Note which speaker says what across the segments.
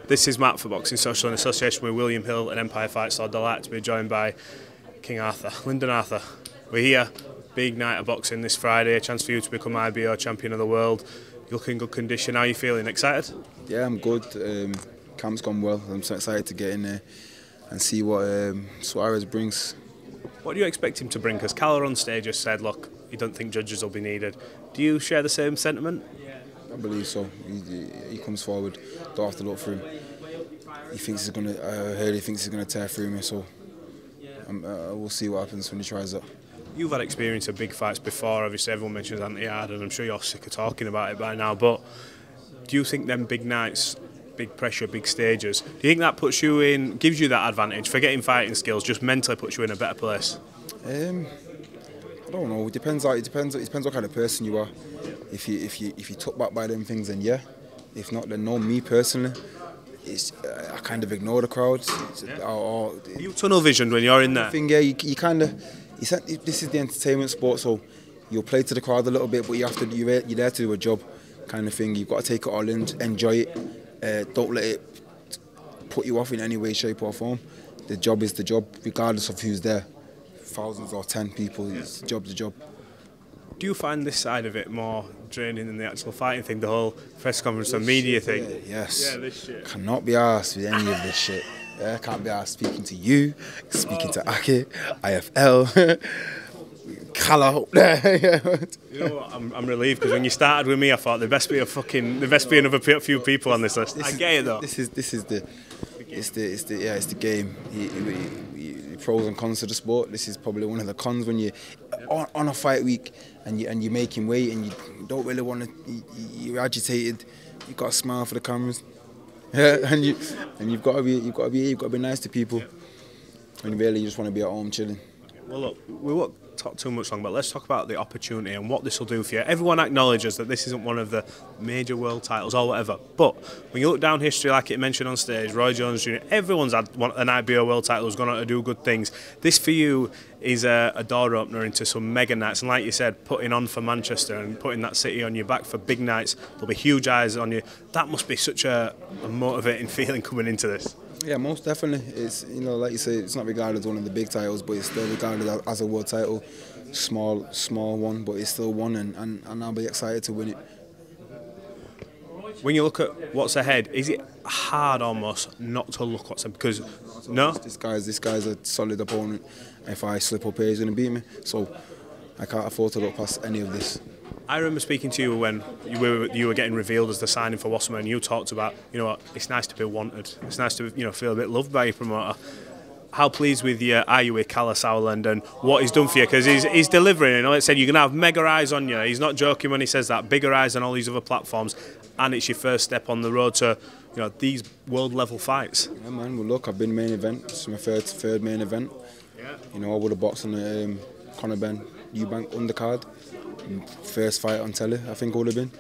Speaker 1: This is Matt for Boxing Social in association with William Hill and Empire Fight, so delighted to be joined by King Arthur, Lyndon Arthur. We're here, big night of boxing this Friday, a chance for you to become IBO champion of the world. You look in good condition, how are you feeling? Excited?
Speaker 2: Yeah, I'm good. Camp's gone well. I'm so excited to get in there and see what Suarez brings.
Speaker 1: What do you expect him to bring? Because Callum on stage has said, look, you don't think judges will be needed. Do you share the same sentiment?
Speaker 2: I believe so. He comes forward, don't have to look for him. He thinks he's gonna. I heard he thinks he's gonna tear through me. So we'll see what happens when he tries that.
Speaker 1: You've had experience of big fights before. Obviously, everyone mentions anti-hard, and I'm sure you're sick of talking about it by now. But do you think them big nights, big pressure, big stages, do you think that puts you in, gives you that advantage? Forgetting fighting skills, just mentally puts you in a better place.
Speaker 2: I don't know. It depends what kind of person you are. If you took back by them things, then yeah. If not, then no. Me personally, I kind of ignore the crowds.
Speaker 1: Are you tunnel visioned when you're in there?
Speaker 2: Yeah, you kind of. This is the entertainment sport, so you'll play to the crowd a little bit, but you're there to do a job, kind of thing. You've got to take it all in, enjoy it. Don't let it put you off in any way, shape or form. The job is the job, regardless of who's there. Thousands or 10 people, it's job's the job.
Speaker 1: Do you find this side of it more draining than the actual fighting thing, the whole press conference and media thing?
Speaker 2: Yeah, yes.
Speaker 1: Yeah, this shit.
Speaker 2: Cannot be arsed with any of this shit. Yeah, can't be arsed speaking to you, speaking to Aki, IFL, Kala up there.
Speaker 1: You know what? I'm relieved because when you started with me, I thought there best be another few people on this list. I get it though.
Speaker 2: This is the game. The pros and cons to the sport. This is probably one of the cons when you're on a fight week and you're making weight and you don't really want to. You're agitated. You've got to smile for the cameras. Yeah, and you've got to be nice to people. And really, you just want to be at home chilling.
Speaker 1: Well, look, we won't talk too much long, but let's talk about the opportunity and what this will do for you. Everyone acknowledges that this isn't one of the major world titles or whatever, but when you look down history, like it mentioned on stage, Roy Jones Jr., everyone's had an IBO World Title who's gone on to do good things. This for you is a door opener into some mega nights, and like you said, putting on for Manchester and putting that city on your back for big nights. There'll be huge eyes on you. That must be such a motivating feeling coming into this.
Speaker 2: Yeah, most definitely. It's, you know, like you say, it's not regarded as one of the big titles, but it's still regarded as a world title. Small one, but it's still one, and I'll be excited to win it. When
Speaker 1: you look at what's ahead, is it hard almost not to look what's ahead? Because no,
Speaker 2: this guy's a solid opponent. If I slip up here, he's going to beat me. So I can't afford to look past any of this.
Speaker 1: I remember speaking to you when you were getting revealed as the signing for Wasserman, and you talked about, you know what, it's nice to be wanted. It's nice to, you know, feel a bit loved by your promoter. How pleased are you with Callum Sauerland and what he's done for you? Because he's delivering. You know, like I said, you're going to have mega eyes on you. He's not joking when he says that. Bigger eyes on all these other platforms, and it's your first step on the road to, you know, these world level fights.
Speaker 2: Yeah, man. Well, look, I've been main event. It's my third main event.
Speaker 1: Yeah.
Speaker 2: You know, I would have boxed on the Conor Ben Eubank undercard. First fight on telly, I think it would have been.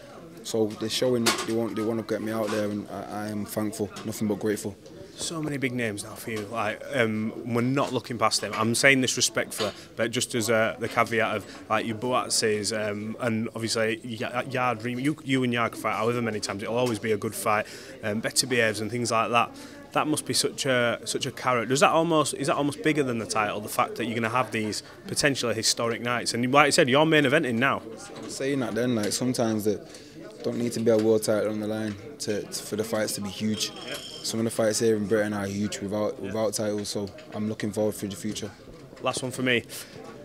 Speaker 2: So they're showing they want to get me out there, and I am thankful, nothing but grateful.
Speaker 1: So many big names now for you. Like we're not looking past them. I'm saying this respectfully, but just as the caveat of like your Boatses and obviously Yard, you and Yard can fight however many times. It'll always be a good fight. Better behaves and things like that. That must be such a carrot. Is that almost bigger than the title? The fact that you're going to have these potentially historic nights, and like I said, you're main eventing now.
Speaker 2: Saying that, then, like sometimes there don't need to be a world title on the line for the fights to be huge. Yeah. Some of the fights here in Britain are huge without titles, so I'm looking forward for the future.
Speaker 1: Last one for me.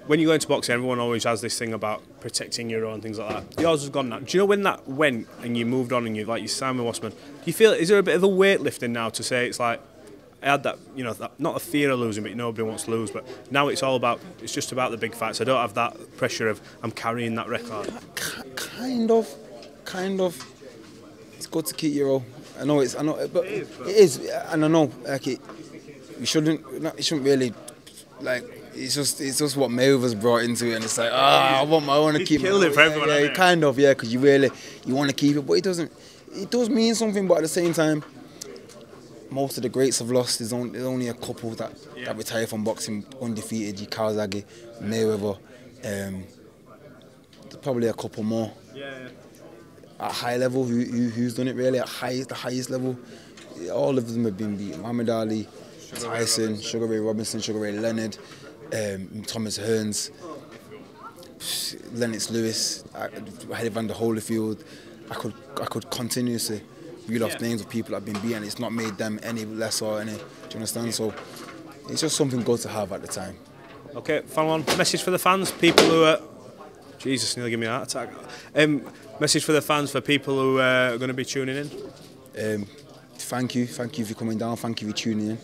Speaker 1: When you go into boxing, everyone always has this thing about protecting your own, things like that. Yours has gone now. Do you know when that went and you moved on and you signed with Wasserman? Do you feel, is there a bit of a weightlifting now to say it's like, I had that, you know, not a fear of losing, but nobody wants to lose, but now it's just about the big fights. I don't have that pressure of I'm carrying that record.
Speaker 2: Kind of. It's good to keep your own. I know, but it is, and I know, like it shouldn't really, like. It's just what Mayweather's brought into it, and it's like, I want to keep it.
Speaker 1: Killed it for everyone.
Speaker 2: Yeah, kind of, yeah, because you want to keep it, but it doesn't. It does mean something, but at the same time, most of the greats have lost. There's only a couple that retire from boxing undefeated. Kawasaki, Mayweather. There's probably a couple more.
Speaker 1: Yeah.
Speaker 2: At high level, who's done it really at the highest level? all of them have been beat. Muhammad Ali, Tyson, Sugar Ray Robinson, Sugar Ray Leonard, Thomas Hearns, Lennox Lewis, Evander Holyfield. I could continuously reel off names of people that have been beaten. It's not made them any less or any. Do you understand? So it's just something good to have at the time.
Speaker 1: Okay, final one. Message for the fans, people who are... Jesus, nearly give me a heart attack. Message for the fans, for people who are going to be tuning in.
Speaker 2: Thank you for coming down. Thank you for tuning in.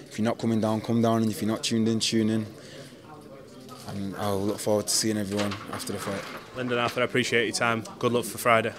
Speaker 2: If you're not coming down, come down, and if you're not tuned in, tune in. And I'll look forward to seeing everyone after the fight.
Speaker 1: Lyndon Arthur, I appreciate your time. Good luck for Friday.